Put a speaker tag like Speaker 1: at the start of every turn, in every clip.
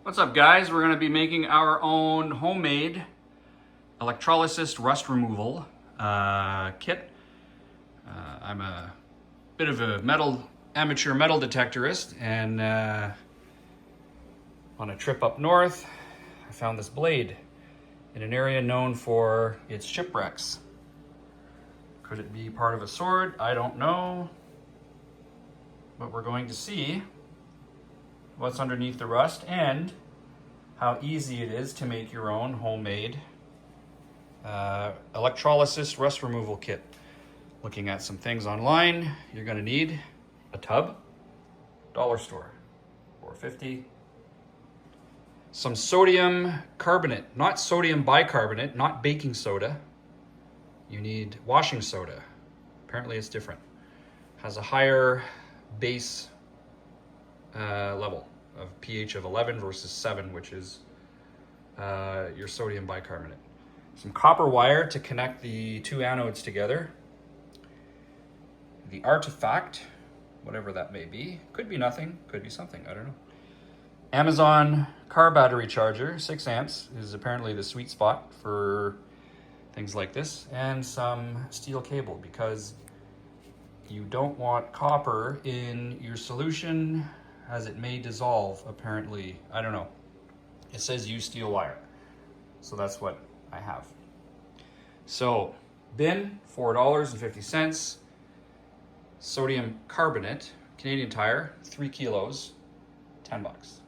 Speaker 1: What's up, guys? We're going to be making our own homemade electrolysis rust removal kit. I'm a bit of a amateur metal detectorist, and on a trip up north, I found this blade in an area known for its shipwrecks. Could it be part of a sword? I don't know. But we're going to see what's underneath the rust and how easy it is to make your own homemade electrolysis rust removal kit. Looking at some things online, you're going to need a tub, dollar store, $4.50. Some sodium carbonate, not sodium bicarbonate, not baking soda. You need washing soda. Apparently it's different. Has a higher base level of pH of 11 versus 7, which is your sodium bicarbonate. Some copper wire to connect the two anodes together. The artefact, whatever that may be. Could be nothing, could be something, I don't know. Amazon car battery charger, 6 amps, is apparently the sweet spot for things like this. And some steel cable, because you don't want copper in your solution as it may dissolve, apparently. I don't know. It says use steel wire. So that's what I have. So, bin, $4.50. Sodium carbonate, Canadian Tire, 3 kilos, $10.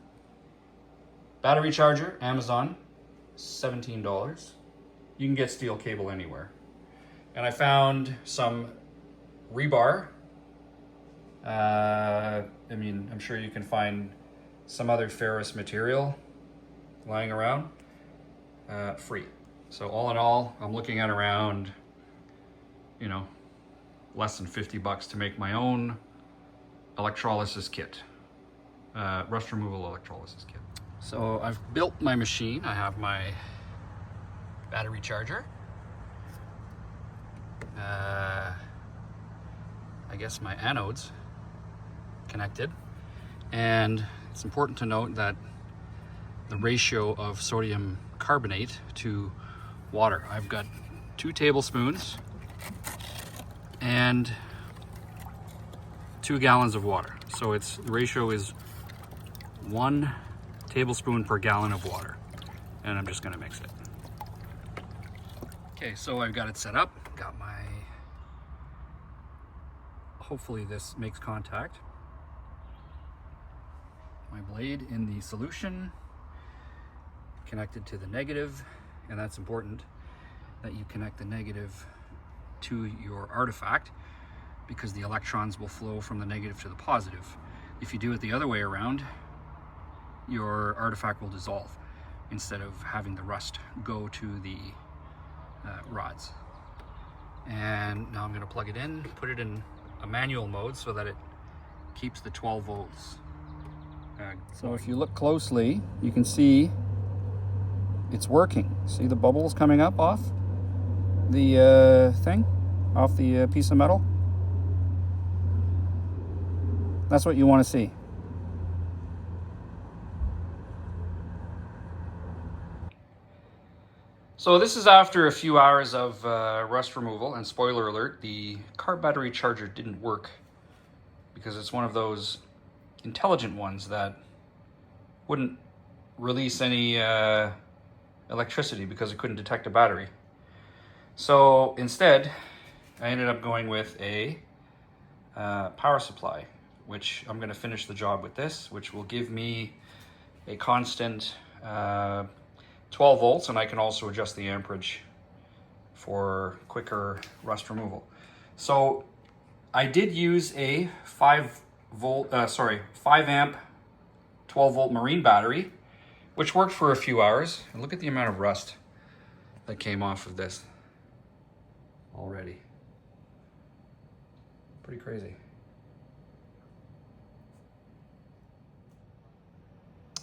Speaker 1: Battery charger, Amazon, $17. You can get steel cable anywhere. And I found some rebar. I'm sure you can find some other ferrous material lying around, free. So all in all, I'm looking at around, less than $50 to make my own electrolysis kit, rust removal electrolysis kit. So I've built my machine. I have my battery charger. I guess my anodes connected, and it's important to note that the ratio of sodium carbonate to water, I've got 2 tablespoons and 2 gallons of water, so the ratio is 1 tablespoon per gallon of water, and I'm just going to mix it. Okay, so I've got it set up, got my, hopefully this makes contact, my blade in the solution, connected to the negative, and that's important that you connect the negative to your artefact, because the electrons will flow from the negative to the positive. If you do it the other way around, your artefact will dissolve instead of having the rust go to the rods. And now I'm going to plug it in, put it in a manual mode so that it keeps the 12 volts. So if you look closely, you can see it's working. See the bubbles coming up off the thing, off the piece of metal? That's what you want to see. So this is after a few hours of rust removal, and spoiler alert, the car battery charger didn't work because it's one of those intelligent ones that wouldn't release any electricity because it couldn't detect a battery. So instead, I ended up going with a power supply, which I'm going to finish the job with this, which will give me a constant 12 volts, and I can also adjust the amperage for quicker rust removal. So I did use a 5 amp 12 volt marine battery, which worked for a few hours. And look at the amount of rust that came off of this already. Pretty crazy.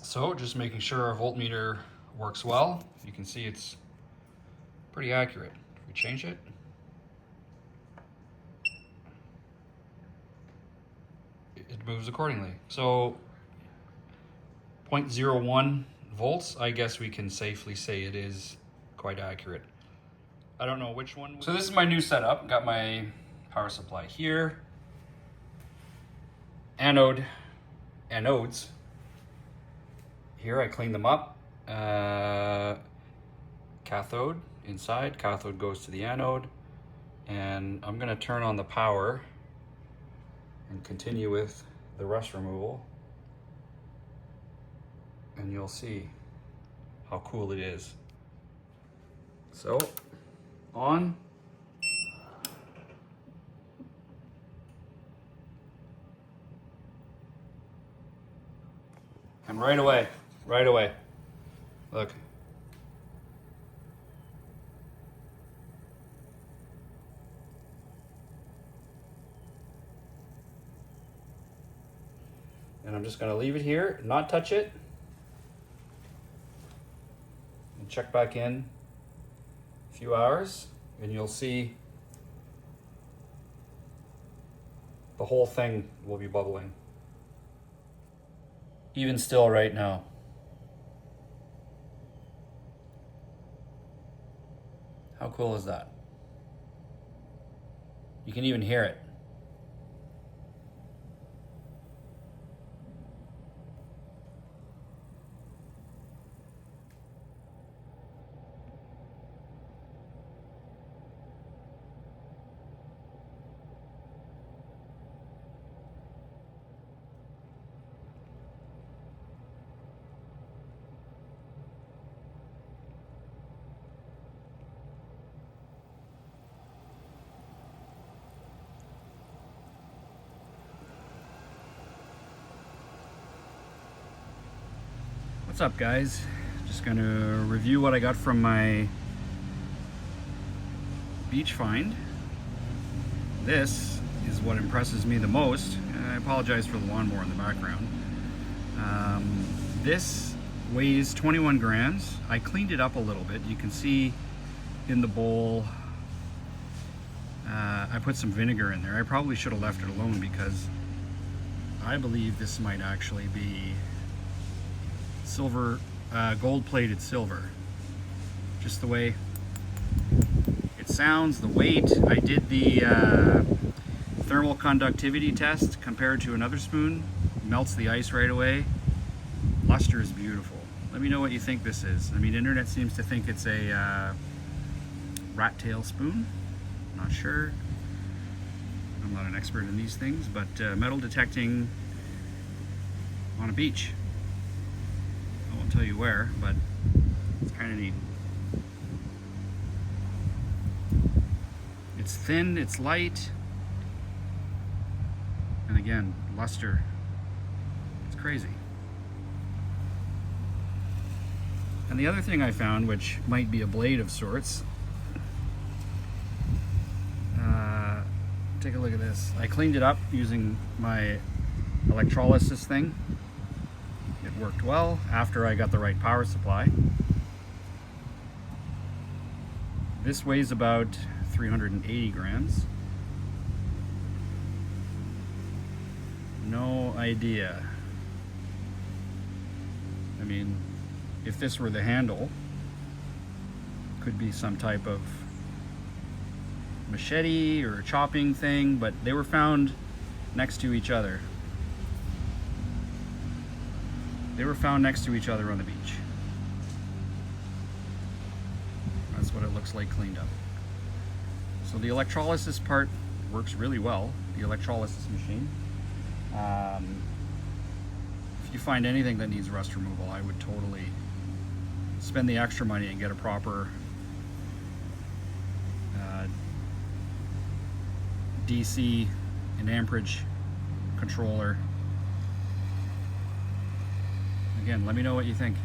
Speaker 1: So just making sure our voltmeter works well. You can see it's pretty accurate. If we change it, it moves accordingly. So 0.01 volts. I guess we can safely say it is quite accurate. I don't know which one. So this is my new setup. Got my power supply here. Anodes. Here I clean them up. Cathode inside. Cathode goes to the anode. And I'm gonna turn on the power and continue with the rust removal. And you'll see how cool it is. So, on. And right away, look. And I'm just gonna leave it here, not touch it. And check back in a few hours, and you'll see the whole thing will be bubbling. Even still right now. How cool is that? You can even hear it. What's up, guys? Just gonna review what I got from my beach find. This is what impresses me the most. I apologize for the lawnmower in the background. This weighs 21 grams. I cleaned it up a little bit. You can see in the bowl, I put some vinegar in there. I probably should have left it alone because I believe this might actually be silver, gold-plated silver. Just the way it sounds, the weight. I did the thermal conductivity test compared to another spoon. Melts the ice right away. Luster is beautiful. Let me know what you think this is. I mean, internet seems to think it's a rat tail spoon. Not sure. I'm not an expert in these things, but metal detecting on a beach. I won't tell you where, but it's kind of neat. It's thin, it's light, and again, luster. It's crazy. And the other thing I found, which might be a blade of sorts, take a look at this. I cleaned it up using my electrolysis thing. It worked well after I got the right power supply. This weighs about 380 grams. No idea. I mean, if this were the handle, could be some type of machete or chopping thing, but they were found next to each other. They were found next to each other on the beach. That's what it looks like cleaned up. So the electrolysis part works really well, the electrolysis machine. If you find anything that needs rust removal, I would totally spend the extra money and get a proper DC and amperage controller. Again, let me know what you think.